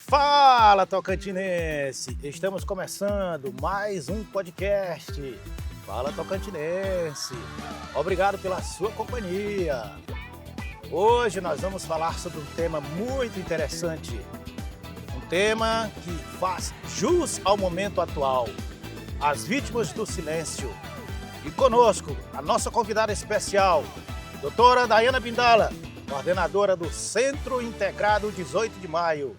Fala, Tocantinense! Estamos começando mais um podcast. Fala, Tocantinense! Obrigado pela sua companhia. Hoje nós vamos falar sobre um tema muito interessante. Um tema que faz jus ao momento atual. As vítimas do silêncio. E conosco, a nossa convidada especial, doutora Dayana Bindala, coordenadora do Centro Integrado 18 de Maio.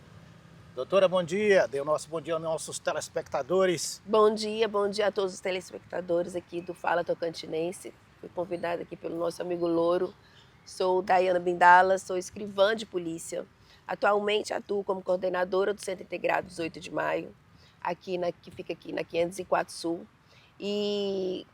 Doutora, bom dia. Dê o nosso bom dia aos nossos telespectadores. Bom dia a todos os telespectadores aqui do Fala Tocantinense. Fui convidada aqui pelo nosso amigo Louro. Sou Dayana Bindala, sou escrivã de polícia. Atualmente atuo como coordenadora do Centro Integrado 18 de Maio, que fica aqui na 504 Sul. E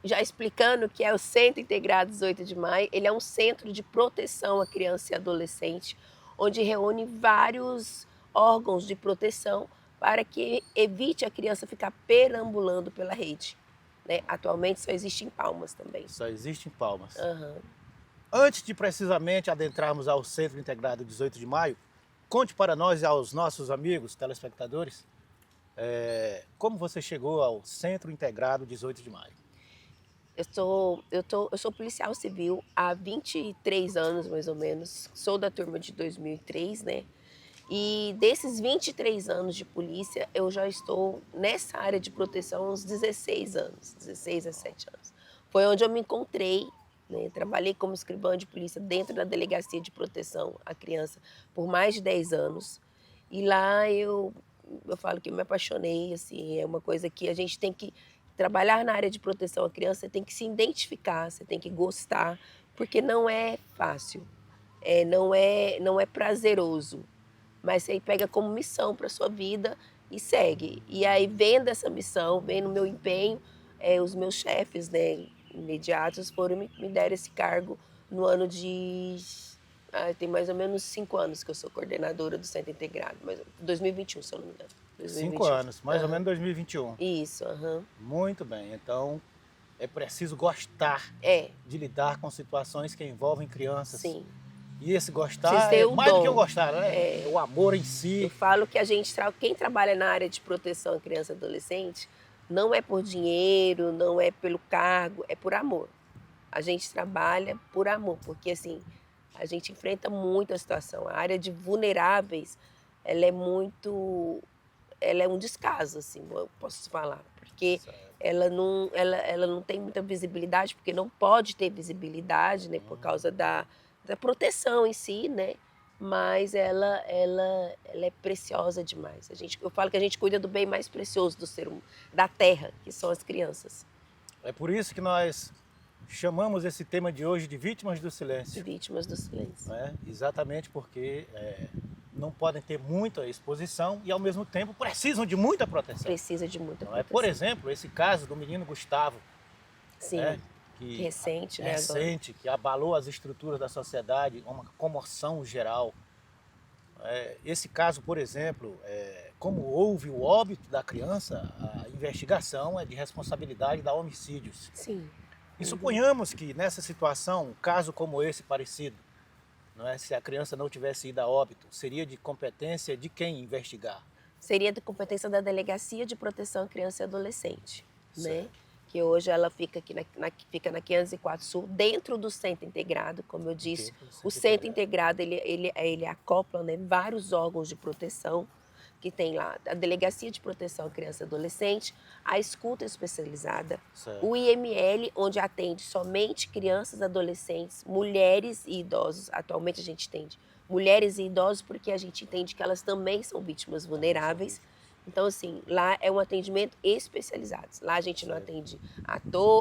já explicando o que é o Centro Integrado 18 de Maio, ele é um centro de proteção à criança e adolescente, onde reúne vários órgãos de proteção para que evite a criança ficar perambulando pela rede. Né? Atualmente só existe em Palmas também. Só existe em Palmas. Uhum. Antes de precisamente adentrarmos ao Centro Integrado 18 de Maio, conte para nós e aos nossos amigos telespectadores como você chegou ao Centro Integrado 18 de Maio. Eu sou policial civil há 23 anos, mais ou menos. Sou da turma de 2003, né? E desses 23 anos de polícia, eu já estou nessa área de proteção há uns 16 anos, 16, 17 anos. Foi onde eu me encontrei, né? Trabalhei como escrivã de polícia dentro da Delegacia de Proteção à Criança por mais de 10 anos. E lá eu falo que eu me apaixonei, assim, é uma coisa que a gente tem que trabalhar na área de proteção à criança, você tem que se identificar, você tem que gostar, porque não é fácil, não é prazeroso. Mas você pega como missão para a sua vida e segue. E aí, vendo essa missão, vendo o meu empenho, os meus chefes, né, imediatos foram me deram esse cargo no ano de... tem mais ou menos 5 anos que eu sou coordenadora do Centro Integrado, mas 2021, se eu não me engano. 5 anos, mais ou menos 2021. Isso, aham. Muito bem, então é preciso gostar de lidar com situações que envolvem crianças. Sim. E esse gostar é mais do que o gostar, né? É o amor em si. Eu falo que quem trabalha na área de proteção à criança e adolescente não é por dinheiro, não é pelo cargo, é por amor. A gente trabalha por amor, porque assim, a gente enfrenta muita situação. A área de vulneráveis, ela é um descaso, assim, eu posso falar, porque ela não tem muita visibilidade, porque não pode ter visibilidade, né, por causa da proteção em si, né? Mas ela é preciosa demais. Eu falo que a gente cuida do bem mais precioso do ser humano, da terra, que são as crianças. É por isso que nós chamamos esse tema de hoje de vítimas do silêncio. Vítimas do silêncio. Exatamente porque não podem ter muita exposição e ao mesmo tempo precisam de muita proteção. Precisa de muita proteção. Por exemplo, esse caso do menino Gustavo. Sim. Recente, né? Recente, que abalou as estruturas da sociedade, uma comoção geral. Esse caso, por exemplo, como houve o óbito da criança, a investigação é de responsabilidade da homicídios. Sim. E suponhamos que nessa situação, um caso como esse parecido, se a criança não tivesse ido a óbito, seria de competência de quem investigar? Seria de competência da Delegacia de Proteção à Criança e Adolescente, né? Que hoje ela fica aqui fica na 504 Sul, dentro do Centro Integrado, como eu disse. O Centro Integrado, ele acopla, né, vários órgãos de proteção, que tem lá a Delegacia de Proteção à Criança e Adolescente, a escuta especializada, o IML, onde atende somente crianças, adolescentes, mulheres e idosos. Atualmente a gente atende mulheres e idosos porque a gente entende que elas também são vítimas vulneráveis. Então, assim, lá é um atendimento especializado. Lá a gente não atende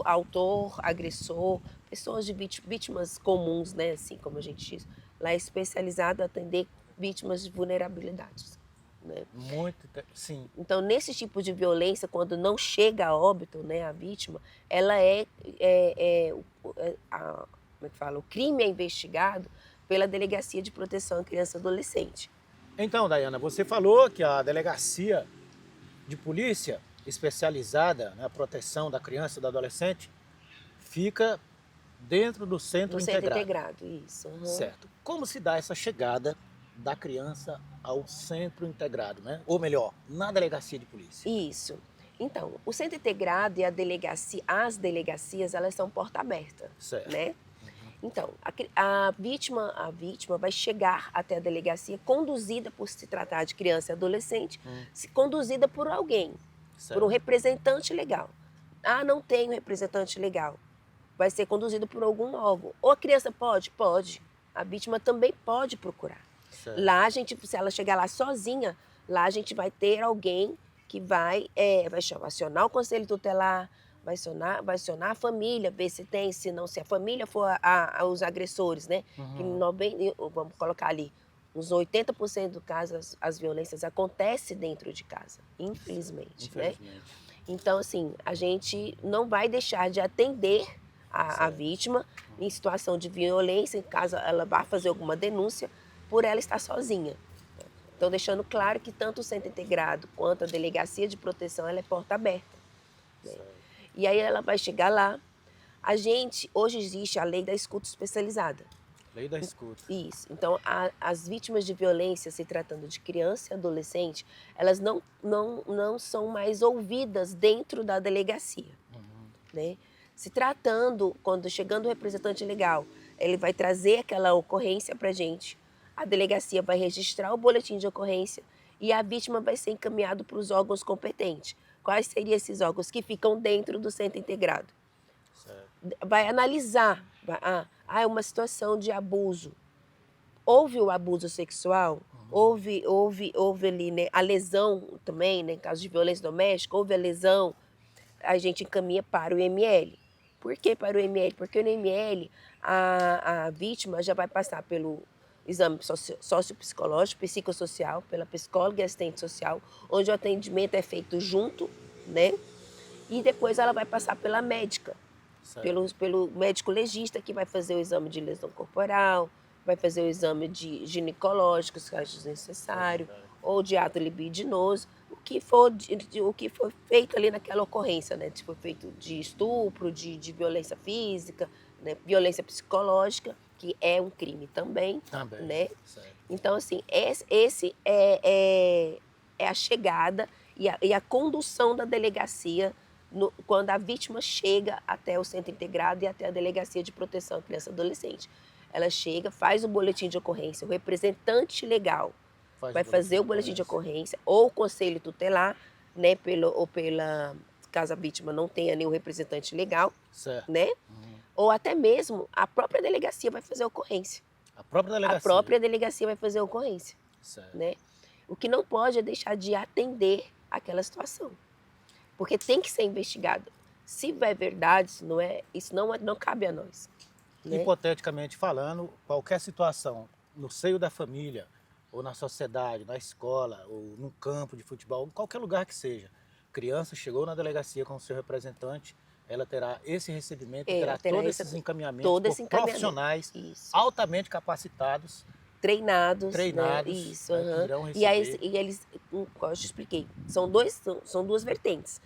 autor, agressor, pessoas de vítimas comuns, né? Assim como a gente diz. Lá é especializado a atender vítimas de vulnerabilidades. Né? Sim. Então, nesse tipo de violência, quando não chega a óbito, né, a vítima, ela como é que fala? O crime é investigado pela Delegacia de Proteção à Criança e Adolescente. Então, Dayana, você falou que a Delegacia de Polícia especializada na proteção da criança e do adolescente fica dentro do Centro Integrado. Centro Integrado, isso. Uhum. Certo. Como se dá essa chegada da criança ao centro integrado, né? Ou melhor, na delegacia de polícia. Isso. Então, o centro integrado e as delegacias, elas são porta aberta, Certo. né? Então, a vítima vai chegar até a delegacia conduzida, por se tratar de criança e adolescente, conduzida por alguém, Certo. por um representante legal. Ah, não tem um representante legal. Vai ser conduzido por algum órgão. Ou a criança pode? Pode. A vítima também pode procurar. Certo. Lá, se ela chegar lá sozinha, lá a gente vai ter alguém que vai acionar o conselho tutelar, vai acionar a família, ver se tem, se não, se a família for os agressores, né? Que vamos colocar ali, uns 80% do caso, as violências acontecem dentro de casa, infelizmente, né? Então, assim, a gente não vai deixar de atender a vítima em situação de violência, em caso ela vá fazer alguma denúncia, por ela estar sozinha. Então, deixando claro que tanto o centro integrado quanto a delegacia de proteção, ela é porta aberta. Né? E aí ela vai chegar lá. Hoje existe a lei da escuta especializada. Lei da escuta. Isso. Então, as vítimas de violência, se tratando de criança e adolescente, elas não são mais ouvidas dentro da delegacia. Né? Se tratando, quando chegando o representante legal, ele vai trazer aquela ocorrência para a gente. A delegacia vai registrar o boletim de ocorrência e a vítima vai ser encaminhada para os órgãos competentes. Quais seriam esses órgãos que ficam dentro do centro integrado? Certo. Vai analisar. É uma situação de abuso. Houve o abuso sexual? Houve ali, né, a lesão também, né, em caso de violência doméstica, houve a lesão, a gente encaminha para o IML. Por que para o IML? Porque no IML a vítima já vai passar pelo exame sociopsicológico, psicossocial, pela psicóloga e assistente social, onde o atendimento é feito junto, né? E depois ela vai passar pela médica, pelo médico legista, que vai fazer o exame de lesão corporal, vai fazer o exame de ginecológico, se caso necessário, ou de ato libidinoso, o que for feito ali naquela ocorrência, né? Se for feito de estupro, de violência física, né? Violência psicológica, que é um crime também, né? Certo. Então, assim, esse é a chegada e a condução da delegacia quando a vítima chega até o centro integrado e até a delegacia de proteção à criança e adolescente. Ela chega, faz o boletim de ocorrência, o representante legal vai fazer o boletim de ocorrência, ou o conselho tutelar, né, caso a vítima não tenha nenhum representante legal, certo. Né? Ou até mesmo a própria delegacia vai fazer a ocorrência. A própria delegacia vai fazer a ocorrência. Certo. Né? O que não pode é deixar de atender aquela situação. Porque tem que ser investigado. Se é verdade, isso não cabe a nós. Né? Hipoteticamente falando, qualquer situação no seio da família, ou na sociedade, na escola, ou num campo de futebol, em qualquer lugar que seja, criança chegou na delegacia com o seu representante, ela terá esse recebimento, terá todos esses encaminhamentos por profissionais altamente capacitados, treinados, né? Isso. E eles, como eu te expliquei, são duas vertentes.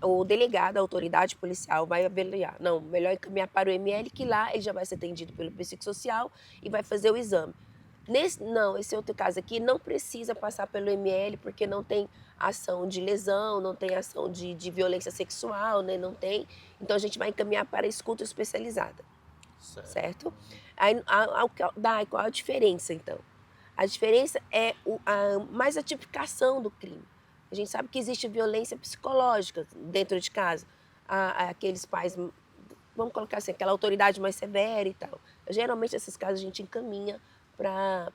O delegado, a autoridade policial vai avaliar. Não, melhor encaminhar para o ML, que lá ele já vai ser atendido pelo psicossocial e vai fazer o exame. Esse outro caso aqui não precisa passar pelo ML, porque não tem ação de lesão, não tem ação de violência sexual, né? Não tem. Então, a gente vai encaminhar para a escuta especializada. Certo? Aí, qual a diferença, então? A diferença é mais a tipificação do crime. A gente sabe que existe violência psicológica dentro de casa. Aqueles pais, vamos colocar assim, aquela autoridade mais severa e tal. Geralmente, esses casos a gente encaminha para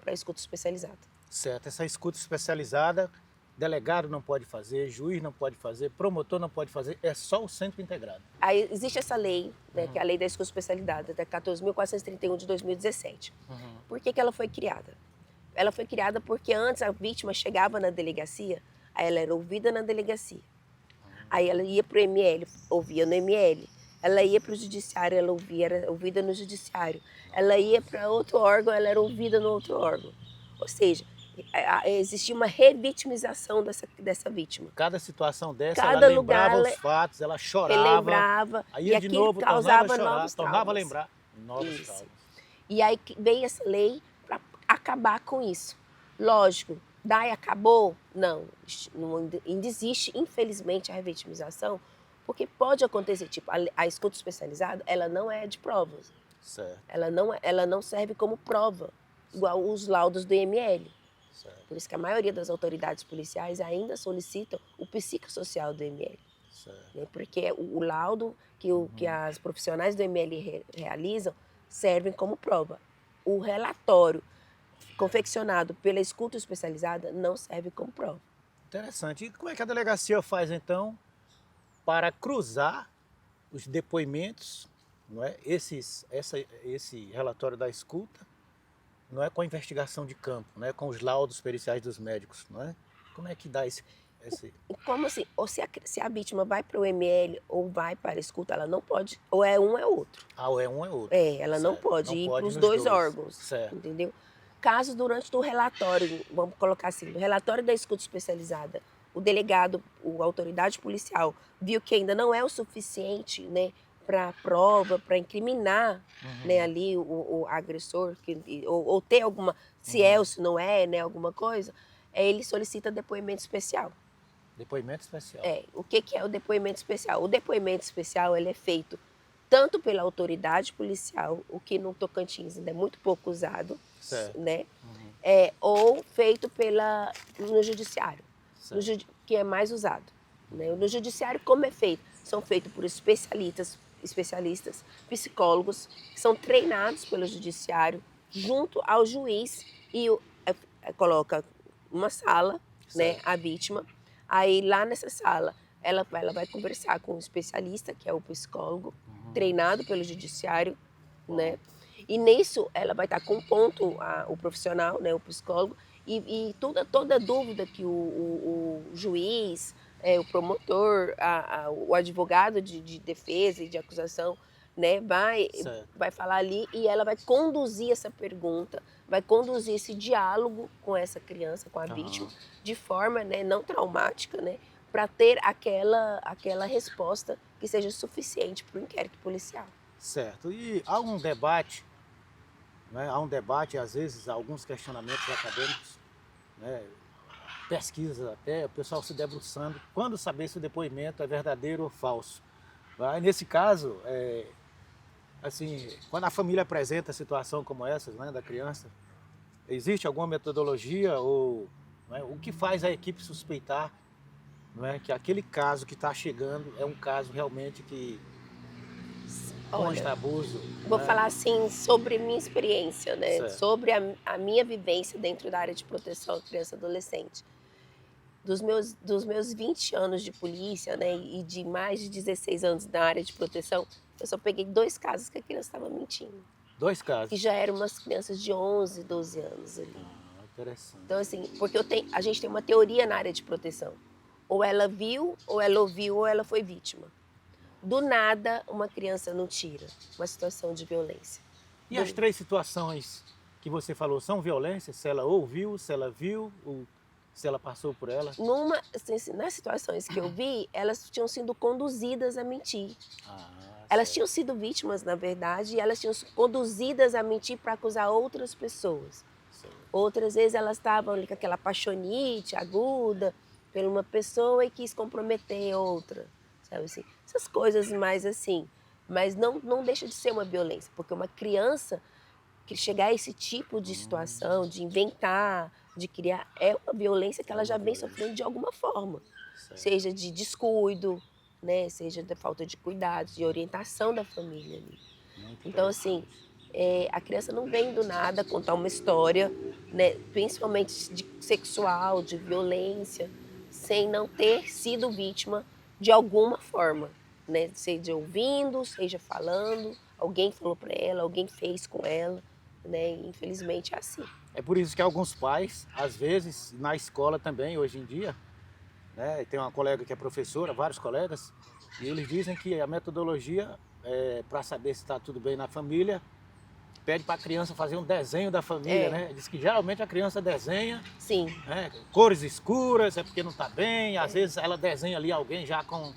a escuta especializada. Certo. Essa escuta especializada, delegado não pode fazer, juiz não pode fazer, promotor não pode fazer, é só o centro integrado. Aí existe essa lei, né, que é a lei da escuta especializada, da 14.431 de 2017. Por que ela foi criada? Ela foi criada porque antes a vítima chegava na delegacia, aí ela era ouvida na delegacia. Aí ela ia para o ML, ouvia no ML. Ela ia para o judiciário, era ouvida no judiciário. Ela ia para outro órgão, ela era ouvida no outro órgão. Ou seja, existia uma revitimização dessa vítima. Cada situação dessa, ela lembrava os fatos, ela chorava. Lembrava. Aí ia de novo, causava tornava a chorar, novos tornava a traumas. lembrar novos traumas. E aí veio essa lei para acabar com isso. Lógico, daí acabou? Não, ainda existe, infelizmente, a revitimização, porque pode acontecer, tipo, a escuta especializada, ela não é de provas. Certo. Ela não serve como prova, igual os laudos do IML. Certo. Por isso que a maioria das autoridades policiais ainda solicitam o psicossocial do IML. Certo. Né? Porque o laudo que as profissionais do IML realizam servem como prova. O relatório confeccionado pela escuta especializada não serve como prova. Interessante. E como é que a delegacia faz, então, para cruzar os depoimentos, não é? Esse relatório da escuta, não é, com a investigação de campo, não é, com os laudos periciais dos médicos, não é? Como é que dá esse... Como assim? Ou se a vítima vai para o ML ou vai para a escuta, ela não pode, ou é um é outro. Ah, ou é um é outro. Ela certo. não pode ir para os dois órgãos, certo. Entendeu? Caso durante o relatório, vamos colocar assim, no relatório da escuta especializada, o delegado, a autoridade policial, viu que ainda não é o suficiente, né, para prova, para incriminar, né, ali o agressor, ou ter alguma, se é ou se não é, né, alguma coisa, ele solicita depoimento especial. Depoimento especial. O que é o depoimento especial? O depoimento especial ele é feito tanto pela autoridade policial, o que no Tocantins ainda é muito pouco usado, certo. Né? Ou feito no judiciário, que é mais usado. Né? No judiciário, como é feito? São feitos por especialistas, psicólogos, que são treinados pelo judiciário, junto ao juiz, e coloca uma sala, né, a vítima. Aí lá nessa sala, ela vai conversar com um especialista, que é o psicólogo, treinado pelo judiciário, né? E nisso ela vai estar com o profissional, né, o psicólogo, e toda dúvida que o juiz, o promotor, o advogado de defesa e de acusação, né, vai falar ali, e ela vai conduzir essa pergunta, vai conduzir esse diálogo com essa criança, com a vítima, de forma, né, não traumática, né, para ter aquela resposta que seja suficiente para o inquérito policial. Certo. E há um debate, né, às vezes, alguns questionamentos acadêmicos, né, pesquisas até, o pessoal se debruçando, quando saber se o depoimento é verdadeiro ou falso. Mas, nesse caso, assim, quando a família apresenta situação como essa, né, da criança, existe alguma metodologia ou, né, o que faz a equipe suspeitar, não é, que aquele caso que está chegando é um caso realmente que consta abuso? Vou falar assim sobre minha experiência, né, certo. Sobre a minha vivência dentro da área de proteção à criança e adolescente. Dos meus 20 anos de polícia, né, e de mais de 16 anos na área de proteção, eu só peguei 2 casos que a criança estava mentindo. 2 casos? Que já eram umas crianças de 11, 12 anos ali. Interessante. Então, assim, porque a gente tem uma teoria na área de proteção. Ou ela viu, ou ela ouviu, ou ela foi vítima. Do nada, uma criança não tira uma situação de violência. E as 3 situações que você falou são violência? Se ela ouviu, se ela viu, ou se ela passou por ela? Nas situações que eu vi, elas tinham sido conduzidas a mentir. Elas tinham sido vítimas, na verdade, e elas tinham sido conduzidas a mentir para acusar outras pessoas. Certo. Outras vezes elas estavam ali com aquela paixonite aguda por uma pessoa e quis comprometer outra, sabe assim? Essas coisas mais assim. Mas não deixa de ser uma violência, porque uma criança que chegar a esse tipo de situação, de inventar, de criar, é uma violência que ela já vem sofrendo de alguma forma. Certo. Seja de descuido, né? Seja da falta de cuidados, de orientação da família ali. Então, assim, a criança não vem do nada contar uma história, né? Principalmente de sexual, de violência, sem não ter sido vítima de alguma forma, né? Seja ouvindo, seja falando, alguém falou para ela, alguém fez com ela, né? Infelizmente é assim. É por isso que alguns pais, às vezes, na escola também, hoje em dia, né? Tem uma colega que é professora, vários colegas, e eles dizem que a metodologia, para saber se está tudo bem na família, pede para a criança fazer um desenho da família, né? Diz que geralmente a criança desenha. Sim. Né? Cores escuras, é porque não está bem. Às vezes ela desenha ali alguém já com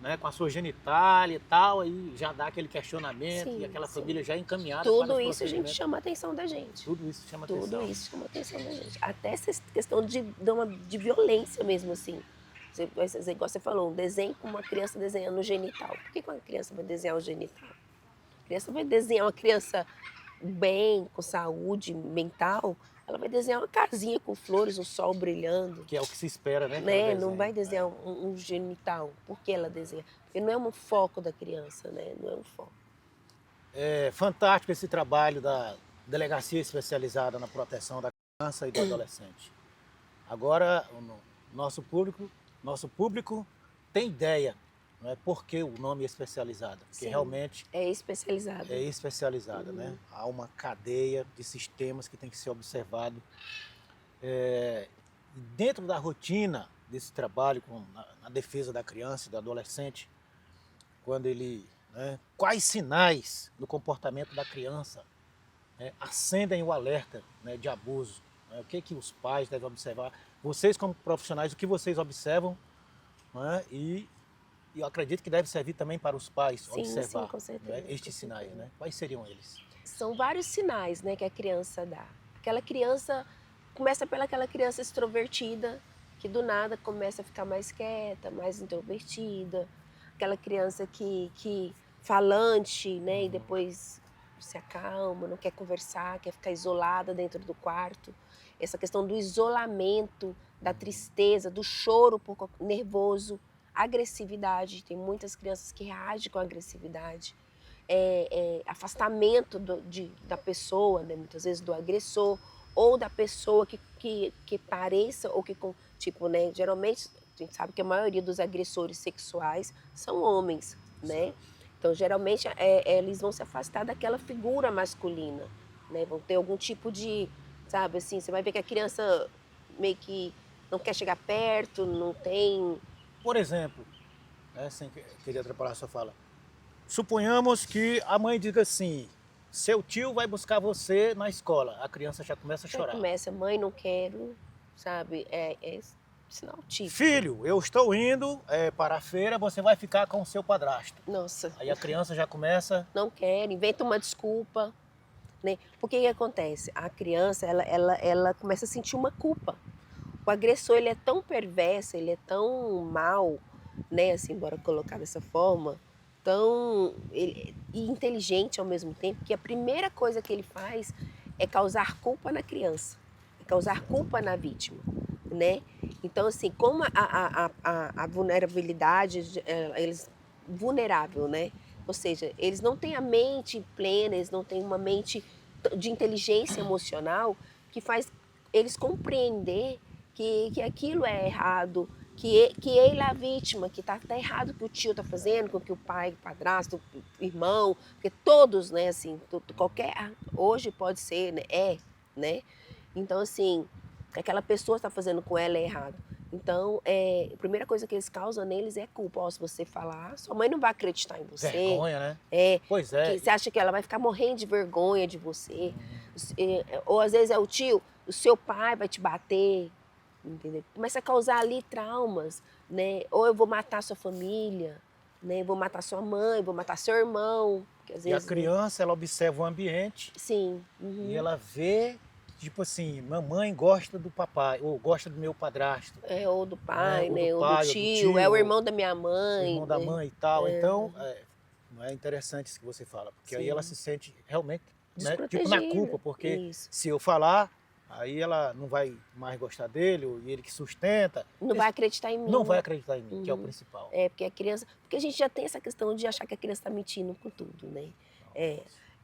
né, com a sua genitália e tal, aí já dá aquele questionamento Sim, e aquela sim. família já encaminhada para Tudo os isso a gente procedimentos. chama a atenção da gente. Tudo isso chama Tudo atenção. isso chama a atenção da gente. Até essa questão de violência mesmo, assim. Igual você falou, um desenho com uma criança desenhando o genital. Por que uma criança vai desenhar o genital? A criança vai desenhar uma criança bem, com saúde mental, ela vai desenhar uma casinha com flores, o sol brilhando, Que é o que se espera, né? Que ela né? Não desenhe. vai desenhar um genital. Por que ela desenha? Porque não é um foco da criança, né? Não é um foco. É fantástico esse trabalho da Delegacia Especializada na Proteção da Criança e do Adolescente. Agora, nosso público tem ideia, não é, por que o nome especializado, porque Sim. realmente É especializado. é especializada, né? Há uma cadeia de sistemas que tem que ser observado. E dentro da rotina desse trabalho na defesa da criança e do adolescente, quando ele, né, quais sinais no comportamento da criança, né, acendem o alerta, né, de abuso, né? O que os pais devem observar? Vocês como profissionais, o que vocês observam, né? E eu acredito que deve servir também para os pais Sim, observar, com certeza, né, estes com sinais, certeza. né? Quais seriam eles? São vários sinais, né, que a criança dá. Aquela criança começa pelaquela criança extrovertida, que do nada começa a ficar mais quieta, mais introvertida. Aquela criança que falante, né, e depois se acalma, não quer conversar, quer ficar isolada dentro do quarto. Essa questão do isolamento, da tristeza, do choro nervoso, agressividade. Tem muitas crianças que reagem com agressividade. Afastamento da pessoa, né, muitas vezes do agressor, ou da pessoa que pareça, ou tipo, né, geralmente a gente sabe que a maioria dos agressores sexuais são homens, né? Então, geralmente, eles vão se afastar daquela figura masculina, né? Vão ter algum tipo de, sabe, assim, você vai ver que a criança meio que não quer chegar perto, não tem. Por exemplo, né, sem querer atrapalhar a sua fala, suponhamos que a mãe diga assim, seu tio vai buscar você na escola, a criança já começa a Aí chorar. começa, mãe, não quero, sabe? É sinal típico. Filho, eu estou indo para a feira, você vai ficar com o seu padrasto. Nossa, Aí a criança já começa. não quero, inventa uma desculpa, né? Porque o que acontece? A criança, ela começa a sentir uma culpa. O agressor, ele é tão perverso, ele é tão mal, né? Assim, bora colocar dessa forma, e inteligente ao mesmo tempo, que a primeira coisa que ele faz é causar culpa na criança, é causar culpa na vítima, né? Então, assim, como a vulnerabilidade, eles vulnerável, né? Ou seja, eles não têm a mente plena, eles não têm uma mente de inteligência emocional que faz eles compreender que aquilo é errado, que ele é a vítima, que tá errado o que o tio tá fazendo, com o que o pai, o padrasto, o irmão, porque todos, né, assim, qualquer, hoje pode ser, né, né? Então, assim, aquela pessoa está fazendo com ela é errado. Então, a primeira coisa que eles causam neles é culpa. Ó, se você falar, sua mãe não vai acreditar em você. Vergonha, né? É, Pois é. que você acha que ela vai ficar morrendo de vergonha de você. Ou às vezes é o tio, o seu pai vai te bater, entendeu? Começa a causar ali traumas, né? Ou eu vou matar sua família, né? Vou matar sua mãe, vou matar seu irmão. Porque às E a vezes, criança, ela observa o ambiente sim. e ela vê, tipo assim, mamãe gosta do papai, ou gosta do meu padrasto. Ou do pai, ou né? do Ou do pai, ou do tio, é o tio, irmão da minha o mãe, irmão da né? mãe e tal. Então, não é interessante isso que você fala, porque aí ela Sim. se sente realmente, né, tipo Desprotegida. na culpa, porque Isso. se eu falar, aí ela não vai mais gostar dele, e ele que sustenta. Não vai acreditar em mim. Não vai acreditar em mim, que é o principal. Porque a criança. Porque a gente já tem essa questão de achar que a criança está mentindo com tudo, né?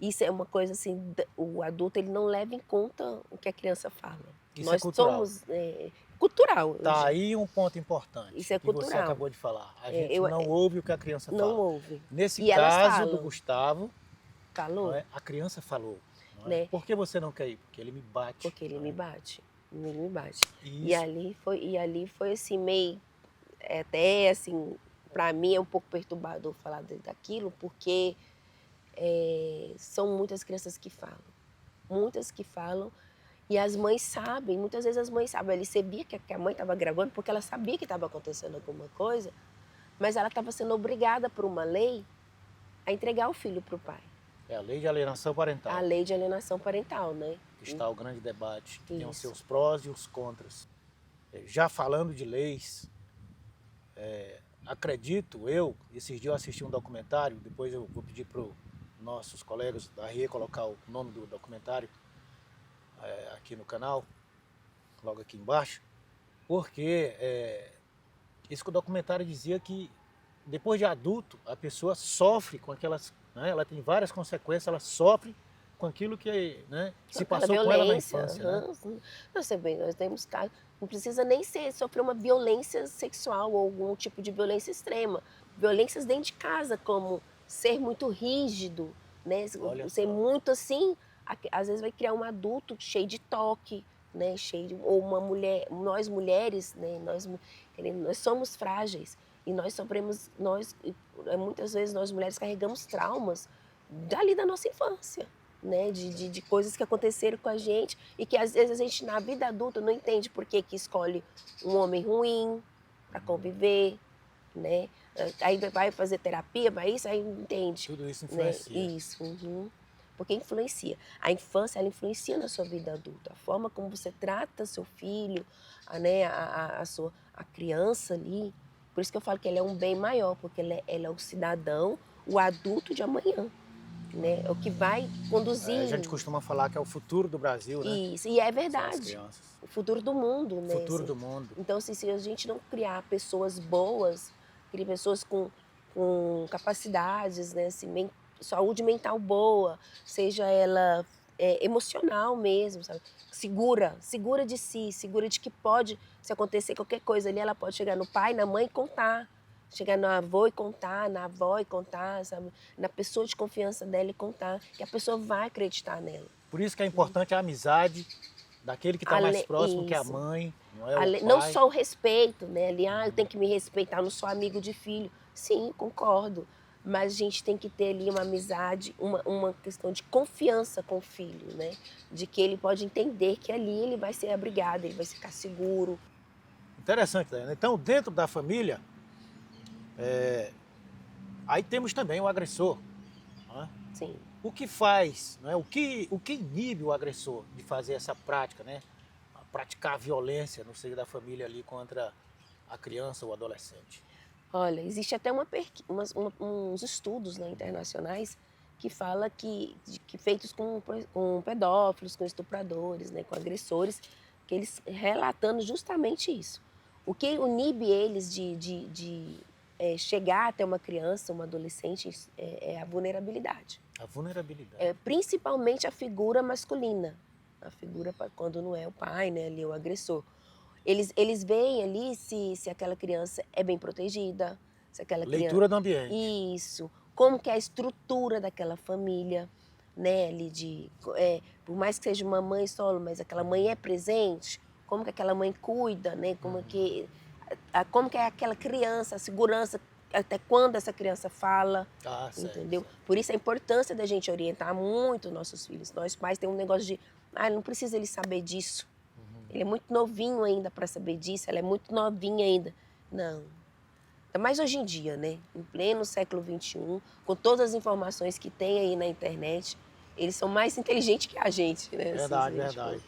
Isso é uma coisa assim, o adulto ele não leva em conta o que a criança fala. Isso Nós é cultural. somos cultural. Tá aí um ponto importante Isso é que você cultural. acabou de falar. A gente não ouve o que a criança fala. Não ouve. Nesse E elas caso falam. do Gustavo, Falou? não é? A criança falou. Não é? Né? Por que você não quer ir? Porque ele me bate. Porque ele não me é? bate. Ele me bate. Isso. E ali foi assim, meio. Até assim, para mim é um pouco perturbador falar daquilo, porque são muitas crianças que falam. Muitas que falam. E as mães sabem, muitas vezes as mães sabem. Ali você via que a mãe estava gravando porque ela sabia que estava acontecendo alguma coisa, mas ela estava sendo obrigada por uma lei a entregar o filho para o pai. É a lei de alienação parental. A lei de alienação parental, né? Está o grande debate, que tem os Isso. seus prós e os contras. Já falando de leis, acredito eu, esses dias eu assisti um documentário, depois eu vou pedir para os nossos colegas da RE colocar o nome do documentário aqui no canal, logo aqui embaixo, porque esse documentário dizia que depois de adulto a pessoa sofre com aquelas, né, ela tem várias consequências, ela sofre com aquilo que, né, se passou com ela na infância. Né? Você vê, nós temos casos, não precisa nem sofrer uma violência sexual ou algum tipo de violência extrema. Violências dentro de casa, como ser muito rígido, né? Olha Ser só. muito assim, às vezes vai criar um adulto cheio de toque, né? Ou uma mulher, nós mulheres, né? Nós somos frágeis e nós sofremos, muitas vezes nós mulheres carregamos traumas dali da nossa infância. Né, de coisas que aconteceram com a gente e que às vezes a gente na vida adulta não entende por que escolhe um homem ruim para conviver, né? Aí vai fazer terapia, vai isso, aí entende. Tudo isso influencia. Né? Isso, porque influencia. A infância, ela influencia na sua vida adulta. A forma como você trata seu filho, a criança ali. Por isso que eu falo que ele é um bem maior, porque ele é o cidadão, o adulto de amanhã. Né? É o que vai conduzir. A gente costuma falar que é o futuro do Brasil, né? Isso, e é verdade. O futuro do mundo, né? O futuro do mundo. Então, se a gente não criar pessoas boas, criar pessoas com capacidades, né? Assim, saúde mental boa, seja ela emocional mesmo, sabe? Segura de si, segura de que pode, se acontecer qualquer coisa ali, ela pode chegar no pai, na mãe e contar. Chegar no avô e contar, na avó e contar, sabe? Na pessoa de confiança dela e contar, que a pessoa vai acreditar nela. Por isso que é importante a amizade daquele que está mais próximo, que é a mãe, não é o pai. Não só o respeito, né? Ali, eu tenho que me respeitar, eu não sou amigo de filho. Sim, concordo. Mas a gente tem que ter ali uma amizade, uma questão de confiança com o filho, né? De que ele pode entender que ali ele vai ser abrigado, ele vai ficar seguro. Interessante, Daiane. Então, dentro da família, aí temos também o agressor. Né? Sim. O que faz, né? o que inibe o agressor de fazer essa prática, né? Praticar a violência no seio da família ali contra a criança ou adolescente? Olha, existe até uns estudos, né, internacionais que fala que feitos com pedófilos, com estupradores, né, com agressores, que eles relatando justamente isso. O que inibe eles de chegar até uma criança, uma adolescente, é a vulnerabilidade. A vulnerabilidade. Principalmente a figura masculina, a figura quando não é o pai, né, ali o agressor. Eles veem ali se aquela criança é bem protegida, se aquela Leitura do ambiente. Isso. Como que é a estrutura daquela família, né, ali por mais que seja uma mãe solo, mas aquela mãe é presente, como que aquela mãe cuida, né, como que é aquela criança, a segurança, até quando essa criança fala, entendeu? Certo. Por isso a importância da gente orientar muito nossos filhos. Nós pais temos um negócio de, não precisa ele saber disso. Ele é muito novinho ainda para saber disso, ela é muito novinha ainda. Não. Ainda mais hoje em dia, né? Em pleno século XXI, com todas as informações que tem aí na internet, eles são mais inteligentes que a gente, né? Verdade, verdade.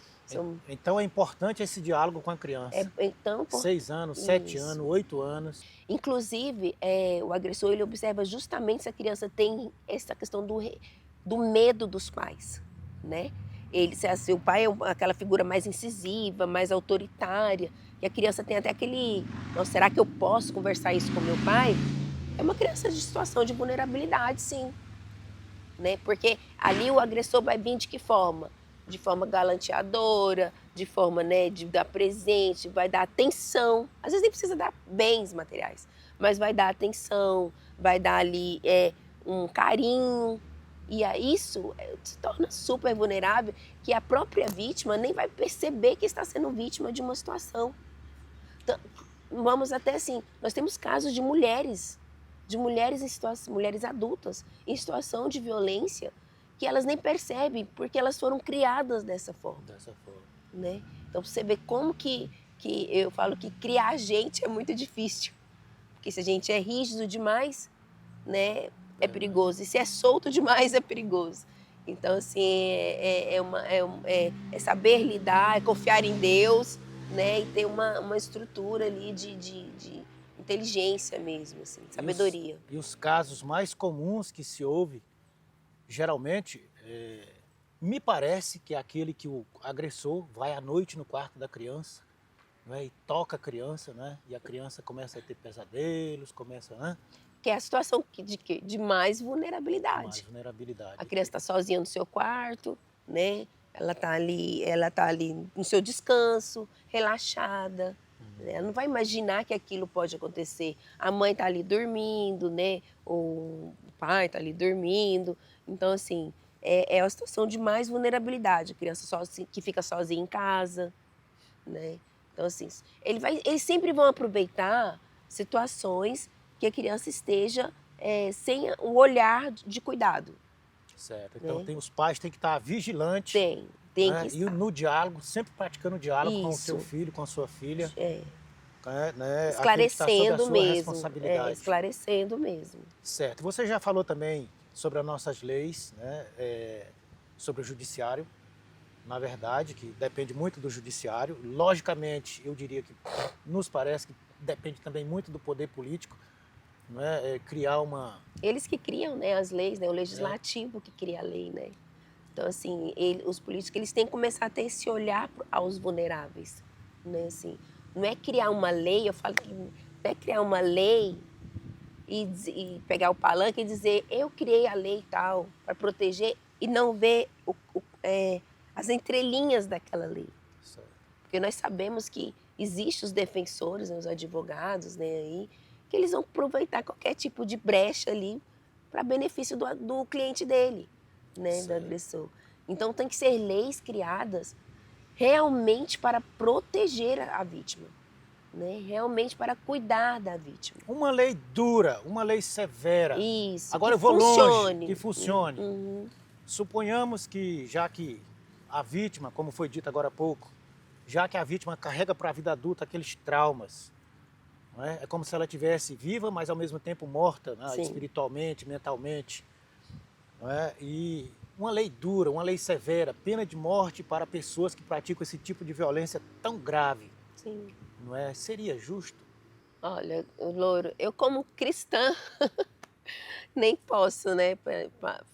Então é importante esse diálogo com a criança. Então, 6 anos, 7 anos, 8 anos. Inclusive, o agressor ele observa justamente se a criança tem essa questão do medo dos pais, né? Se o pai é aquela figura mais incisiva, mais autoritária, e a criança tem até aquele, será que eu posso conversar isso com meu pai? É uma criança de situação de vulnerabilidade, sim. Né? Porque ali o agressor vai vir de que forma? De forma galanteadora, de forma, né, de dar presente, vai dar atenção. Às vezes nem precisa dar bens materiais, mas vai dar atenção, vai dar ali um carinho. E isso se torna super vulnerável, que a própria vítima nem vai perceber que está sendo vítima de uma situação. Então, vamos até assim, nós temos casos de mulheres mulheres adultas em situação de violência, que elas nem percebem, porque elas foram criadas dessa forma. Né? Então você vê como que eu falo que criar gente é muito difícil. Porque se a gente é rígido demais, né, é perigoso. E se é solto demais, é perigoso. Então, assim, é saber lidar, é confiar em Deus, né, e ter uma estrutura ali de inteligência mesmo, assim, sabedoria. E os casos mais comuns que se ouve, geralmente, me parece que é aquele que o agressor vai à noite no quarto da criança, né, e toca a criança, né, e a criança começa a ter pesadelos, começa, né, Que é a situação de mais de vulnerabilidade. mais vulnerabilidade. A criança está sozinha no seu quarto, né? Ela tá ali no seu descanso, relaxada. Né? Ela não vai imaginar que aquilo pode acontecer. A mãe está ali dormindo, né? Ou o pai está ali dormindo. Então, assim, é uma situação de mais vulnerabilidade. A criança que fica sozinha em casa, né? Então, assim, eles sempre vão aproveitar situações que a criança esteja sem o olhar de cuidado. Certo. Então Né? os pais têm que estar vigilantes. Tem Né? que E estar. no diálogo, sempre praticando o diálogo com o seu Isso. filho, com a sua filha, É. né? Aquilo que está sob a Esclarecendo sua mesmo. responsabilidade. Esclarecendo mesmo. Certo. Você já falou também sobre as nossas leis, né? Sobre o judiciário, na verdade, que depende muito do judiciário. Logicamente, eu diria que nos parece que depende também muito do poder político, né? Criar uma... Eles que criam, né, as leis, né? O legislativo que cria a lei, né? Então, assim, os políticos eles têm que começar a ter esse olhar aos vulneráveis, né? Assim, não é criar uma lei, eu falo que não é criar uma lei e pegar o palanque e dizer eu criei a lei tal para proteger e não ver as entrelinhas daquela lei. Certo. Porque nós sabemos que existem os defensores, né, os advogados, né, aí, que eles vão aproveitar qualquer tipo de brecha ali para benefício do cliente dele, né, do agressor. Então tem que ser leis criadas realmente para proteger a vítima, né, realmente para cuidar da vítima. Uma lei dura, uma lei severa. Isso. Agora eu vou longe, que funcione. Uhum. Suponhamos que, já que a vítima, como foi dito agora há pouco, já que a vítima carrega para a vida adulta aqueles traumas, não é? É como se ela estivesse viva, mas ao mesmo tempo morta, né? Espiritualmente, mentalmente. Não é? E uma lei dura, uma lei severa, pena de morte para pessoas que praticam esse tipo de violência tão grave. Sim. Não é? Seria justo? Olha, Louro, eu como cristã nem posso, né,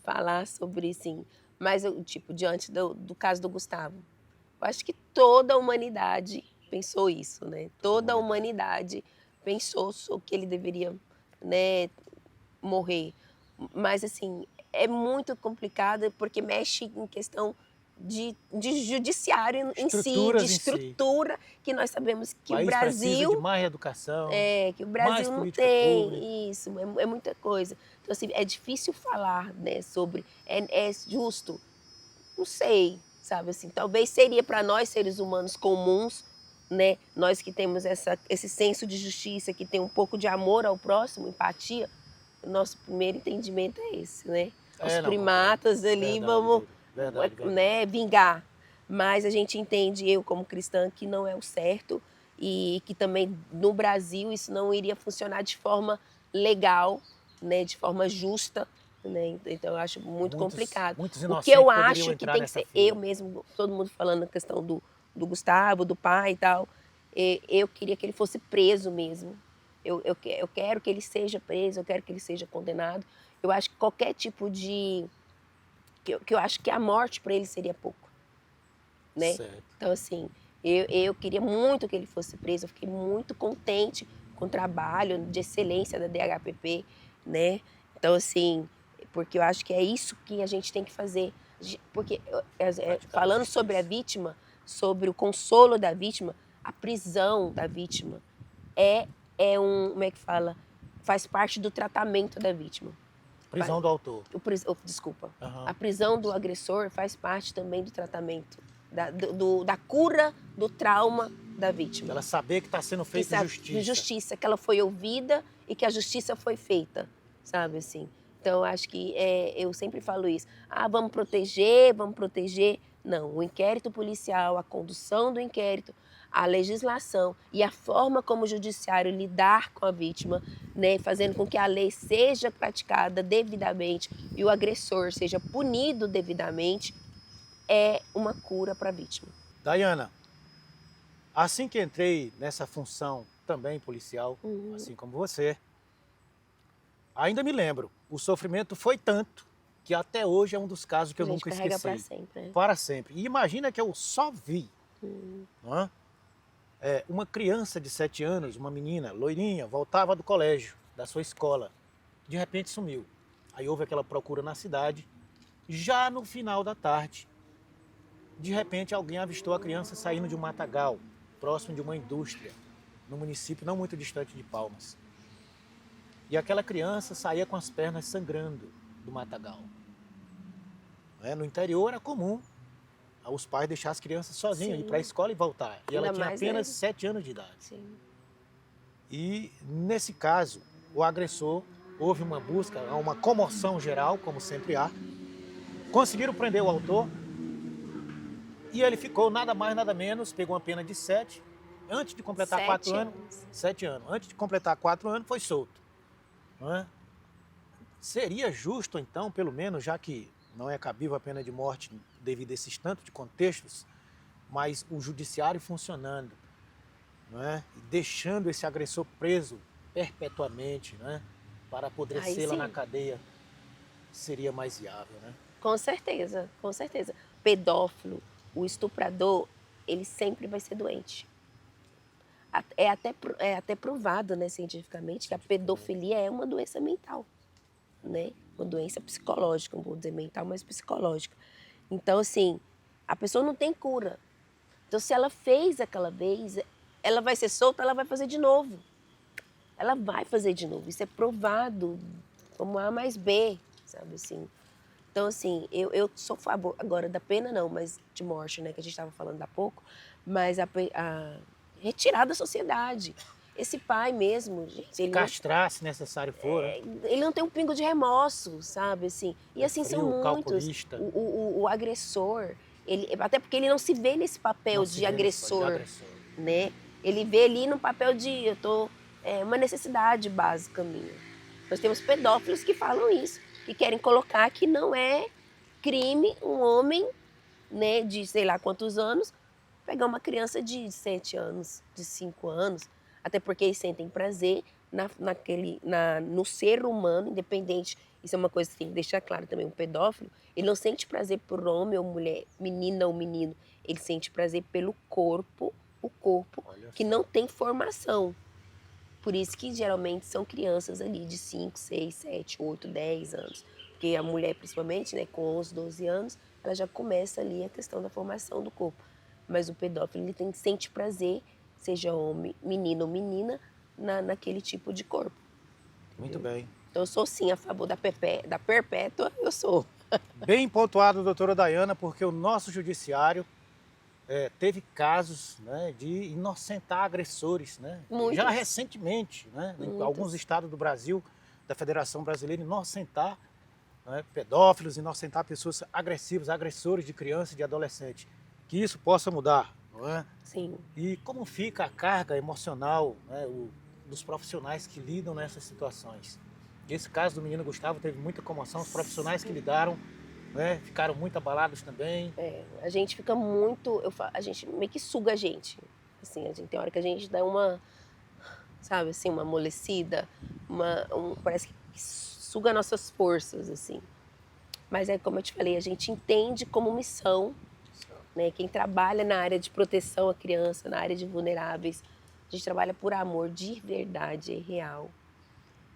falar sobre isso, mas eu, tipo, diante do caso do Gustavo, eu acho que toda a humanidade pensou isso, né? Toda a humanidade pensou que ele deveria, né, morrer. Mas, assim, é muito complicado porque mexe em questão de judiciário em si, de estrutura, que nós sabemos que o Brasil precisa de mais educação, que o Brasil não tem pública. Isso, é muita coisa. Então, assim, é difícil falar, né, sobre, é justo, não sei, sabe, assim, talvez seria para nós, seres humanos comuns, né, nós que temos esse senso de justiça, que tem um pouco de amor ao próximo, empatia, o nosso primeiro entendimento é esse, né? Os primatas ali, vamos, né, vingar. Mas a gente entende, eu como cristã, que não é o certo e que também no Brasil isso não iria funcionar de forma legal, né, de forma justa, né? Então eu acho muito complicado. O que eu acho que tem que ser, eu mesmo, todo mundo falando na questão do Gustavo, do pai e tal, eu queria que ele fosse preso mesmo. Eu quero que ele seja preso, eu quero que ele seja condenado. Eu acho que qualquer tipo de... que eu acho que a morte para ele seria pouco, né? Certo. Então, assim, eu queria muito que ele fosse preso, eu fiquei muito contente com o trabalho de excelência da DHPP, né? Então, assim, porque eu acho que é isso que a gente tem que fazer. Porque, falando sobre a vítima, sobre o consolo da vítima, a prisão da vítima como é que fala? Faz parte do tratamento da vítima. Prisão do autor. Desculpa. Uhum. A prisão do agressor faz parte também do tratamento, da cura do trauma da vítima. Ela saber que está sendo feita justiça. Justiça, que ela foi ouvida e que a justiça foi feita, sabe assim? Então, eu acho que eu sempre falo isso. Vamos proteger. Não, o inquérito policial, a condução do inquérito, a legislação e a forma como o judiciário lidar com a vítima, né, fazendo com que a lei seja praticada devidamente e o agressor seja punido devidamente, é uma cura para a vítima. Dayana, assim que entrei nessa função também policial, assim como você, ainda me lembro, o sofrimento foi tanto que até hoje é um dos casos que eu nunca carrega esqueci. para sempre, né? Para sempre. E imagina que eu só vi, não é? Uma criança de 7 anos, uma menina, loirinha, voltava do colégio, da sua escola. De repente sumiu. Aí houve aquela procura na cidade. Já no final da tarde, de repente alguém avistou a criança saindo de um matagal, próximo de uma indústria, no município não muito distante de Palmas. E aquela criança saía com as pernas sangrando do matagal. No interior era comum os pais deixar as crianças sozinhas, ir para a escola e voltar. E ela tinha apenas 7 anos de idade. Sim. E nesse caso, o agressor, houve uma busca, uma comoção geral, como sempre há. Conseguiram prender o autor e ele ficou nada mais, nada menos, pegou uma pena de 7. Antes de completar 4 anos, 7 anos. Antes de completar 4 anos, foi solto. Não é? Seria justo, então, pelo menos, já que não é cabível a pena de morte devido a esses tantos de contextos, mas o judiciário funcionando, não é? E deixando esse agressor preso perpetuamente, não é? Para apodrecer lá na cadeia, seria mais viável, né? Com certeza, com certeza. Pedófilo, o estuprador, ele sempre vai ser doente. É até provado, né, cientificamente, que a pedofilia é uma doença mental, né? Uma doença psicológica, não vou dizer mental, mas psicológica. Então, assim, a pessoa não tem cura. Então, se ela fez aquela vez, ela vai ser solta, ela vai fazer de novo. Ela vai fazer de novo. Isso é provado como A mais B, sabe assim? Então, assim, eu sou a favor, agora da pena não, mas de morte, né, que a gente estava falando há pouco, mas a retirar da sociedade. Esse pai mesmo, gente, ele castrar, se necessário for. Ele não tem um pingo de remorso, sabe, assim. E assim frio, são muitos. Calculista. O agressor, até porque ele não se vê nesse papel de agressor, né? Ele vê ali no papel de uma necessidade básica minha. Nós temos pedófilos que falam isso, que querem colocar que não é crime um homem, né, de sei lá quantos anos, pegar uma criança de 7 anos, de 5 anos, até porque eles sentem prazer no ser humano, independente. Isso é uma coisa que tem que deixar claro também, um pedófilo, ele não sente prazer por homem ou mulher, menina ou menino, ele sente prazer pelo corpo, o corpo que não tem formação. Por isso que geralmente são crianças ali de 5, 6, 7, 8, 10 anos. Porque a mulher, principalmente, né, com 11, 12 anos, ela já começa ali a questão da formação do corpo. Mas o pedófilo, ele sente prazer, seja homem, menino ou menina, naquele tipo de corpo. Muito bem. Então eu sou sim a favor da perpétua, eu sou. Bem pontuado, doutora Dayana, porque o nosso judiciário teve casos, né, de inocentar agressores, né? Muitos. Já recentemente, né, em alguns estados do Brasil, da Federação Brasileira, inocentar, né, pedófilos, inocentar pessoas agressivas, agressores de criança e de adolescente. Que isso possa mudar, não é? Sim. E como fica a carga emocional, né, dos profissionais que lidam nessas situações? Esse caso do menino Gustavo teve muita comoção, os profissionais que lidaram, né, ficaram muito abalados também. A gente fica muito, a gente meio que suga a gente. Assim, tem hora que a gente dá uma, sabe, assim, uma amolecida, parece que suga nossas forças, assim. Mas como eu te falei, a gente entende como missão, né? Quem trabalha na área de proteção à criança, na área de vulneráveis, a gente trabalha por amor de verdade, é real.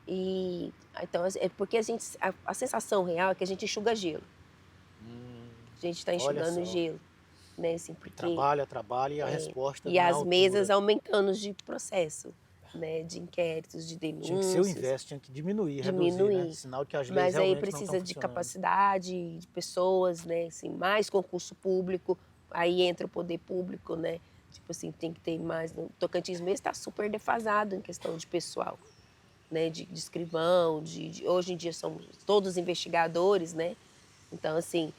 E então é porque a sensação real é que a gente enxuga gelo. A gente está enxugando gelo, né? Assim, porque trabalha e a resposta e as mesas aumentando de processo, né? De inquéritos, de denúncias. Tinha que ser o inverso, tinha que diminuir. Reduzir, né? Sinal que as leis mas aí realmente precisa de capacidade, de pessoas, né? Assim, mais concurso público, aí entra o poder público, né? Tipo assim, tem que ter mais. O Tocantins mesmo está super defasado em questão de pessoal, né? De escrivão, hoje em dia são todos investigadores, né? Então, assim,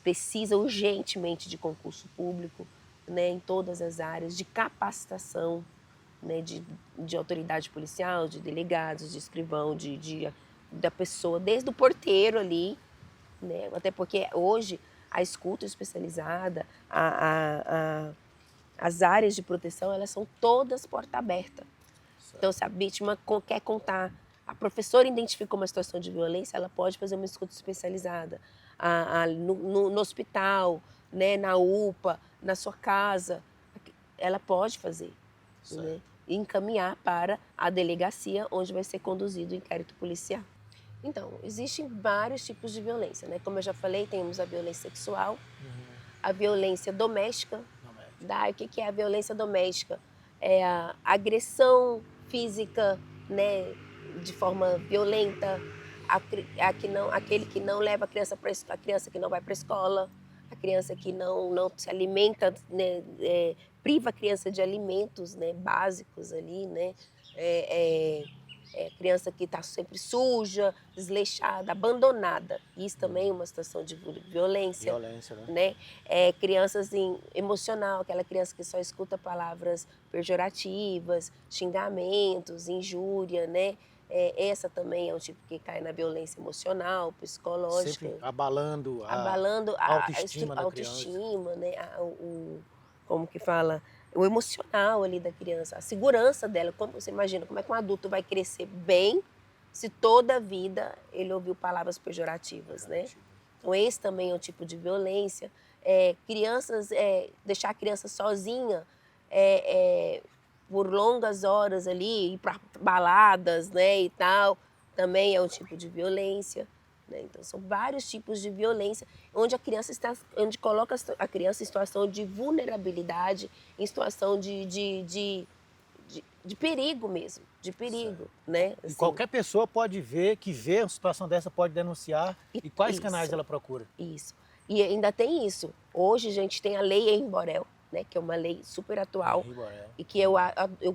precisa urgentemente de concurso público, né, em todas as áreas, de capacitação, né, de autoridade policial, de delegados, de escrivão, da pessoa, desde o porteiro ali, né, até porque hoje a escuta especializada, as áreas de proteção, elas são todas porta aberta. Então, se a vítima quer contar, a professora identificou uma situação de violência, ela pode fazer uma escuta especializada. No hospital, né, na UPA, na sua casa, ela pode fazer, né, e encaminhar para a delegacia, onde vai ser conduzido o inquérito policial. Então, existem vários tipos de violência, né? Como eu já falei, temos a violência sexual, a violência doméstica. O que é a violência doméstica? É a agressão física, né, de forma violenta, aquele que não leva a criança a criança que não vai para a escola, a criança que não se alimenta, né, priva a criança de alimentos, né, básicos ali, né, criança que está sempre suja, desleixada, abandonada. Isso também é uma situação de violência. Violência, né? Crianças emocional, aquela criança que só escuta palavras pejorativas, xingamentos, injúria, né? Essa também é um tipo que cai na violência emocional, psicológica. Sempre abalando a autoestima da autoestima, né? Como que fala? O emocional ali da criança, a segurança dela. Como você imagina, como é que um adulto vai crescer bem se toda a vida ele ouviu palavras pejorativas, né? Então esse também é um tipo de violência. Deixar a criança sozinha por longas horas ali, ir para baladas, né, e tal, também é um tipo de violência. Então, são vários tipos de violência onde onde coloca a criança em situação de vulnerabilidade, em situação de perigo mesmo, de perigo, né? Assim. E qualquer pessoa pode ver uma situação dessa, pode denunciar. E quais canais ela procura? Isso. E ainda tem isso. Hoje a gente tem a Lei Henri Borel, né, que é uma lei super atual e que eu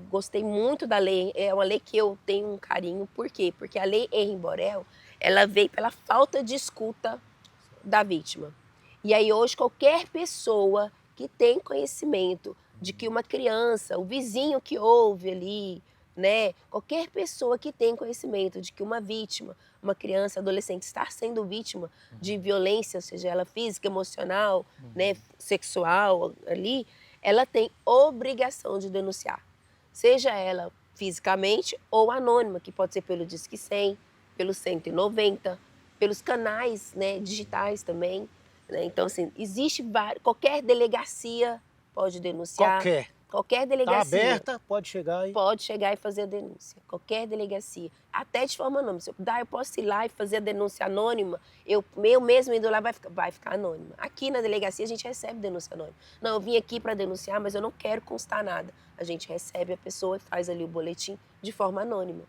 gostei muito da lei. É uma lei que eu tenho um carinho. Por quê? Porque a Lei Henri Borel, ela veio pela falta de escuta da vítima. E aí hoje qualquer pessoa que tem conhecimento de que uma criança, o vizinho que ouve ali, né, qualquer pessoa que tem conhecimento de que uma vítima, uma criança, adolescente está sendo vítima de violência, seja ela física, emocional, né, sexual ali, ela tem obrigação de denunciar. Seja ela fisicamente ou anônima, que pode ser pelo Disque 100, pelo 190, pelos canais, né, digitais também, né? Então, assim, qualquer delegacia pode denunciar. Qualquer delegacia. Está aberta, pode chegar e... Pode chegar e fazer a denúncia. Qualquer delegacia. Até de forma anônima. Se eu posso ir lá e fazer a denúncia anônima, eu mesmo indo lá vai ficar anônima. Aqui na delegacia a gente recebe denúncia anônima. Não, eu vim aqui para denunciar, mas eu não quero constar nada. A gente recebe a pessoa e faz ali o boletim de forma anônima.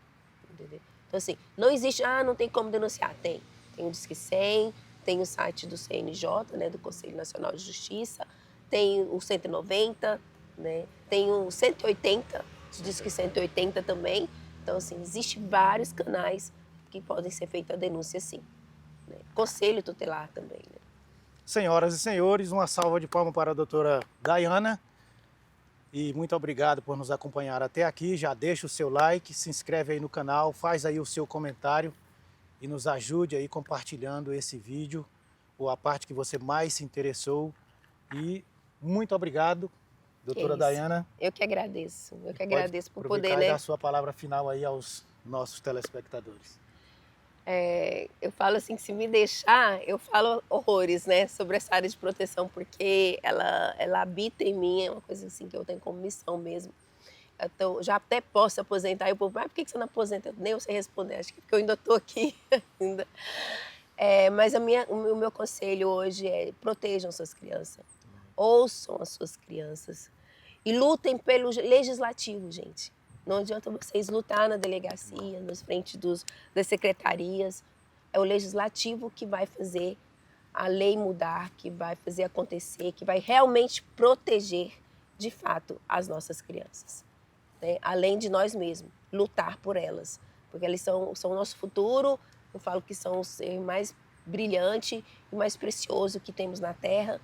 Entendeu? Então, assim, não existe, não tem como denunciar. Tem o Disque 100, tem o site do CNJ, né, do Conselho Nacional de Justiça, tem o 190, né, tem o 180, Disque 180 também. Então, assim, existem vários canais que podem ser feita a denúncia, sim. Né? Conselho tutelar também. Né? Senhoras e senhores, uma salva de palmas para a doutora Daiana. E muito obrigado por nos acompanhar até aqui. Já deixa o seu like, se inscreve aí no canal, faz aí o seu comentário e nos ajude aí compartilhando esse vídeo ou a parte que você mais se interessou. E muito obrigado, doutora Daiana. Eu que agradeço. Eu que agradeço por poder, né? Dar a sua palavra final aí aos nossos telespectadores. Eu falo assim, que se me deixar, eu falo horrores, né, sobre essa área de proteção, porque ela habita em mim, é uma coisa assim que eu tenho como missão mesmo. Então, já até posso aposentar, e o povo, mas por que você não aposenta? Nem eu sei responder, acho que porque eu ainda estou aqui ainda. Mas o meu conselho hoje é: protejam suas crianças, ouçam as suas crianças e lutem pelo legislativo, gente. Não adianta vocês lutar na delegacia, nas frentes das secretarias. É o legislativo que vai fazer a lei mudar, que vai fazer acontecer, que vai realmente proteger, de fato, as nossas crianças. Né? Além de nós mesmos, lutar por elas. Porque eles são o nosso futuro. Eu falo que são o ser mais brilhante e mais precioso que temos na Terra.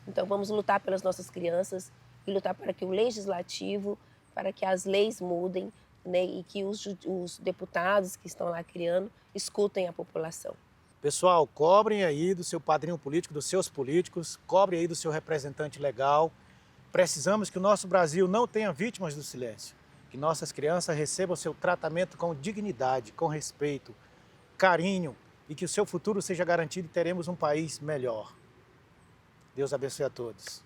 Então, vamos lutar pelas nossas crianças e lutar para que o legislativo, para que as leis mudem, né, e que os deputados que estão lá criando escutem a população. Pessoal, cobrem aí do seu padrinho político, dos seus políticos, cobrem aí do seu representante legal. Precisamos que o nosso Brasil não tenha vítimas do silêncio, que nossas crianças recebam seu tratamento com dignidade, com respeito, carinho e que o seu futuro seja garantido e teremos um país melhor. Deus abençoe a todos.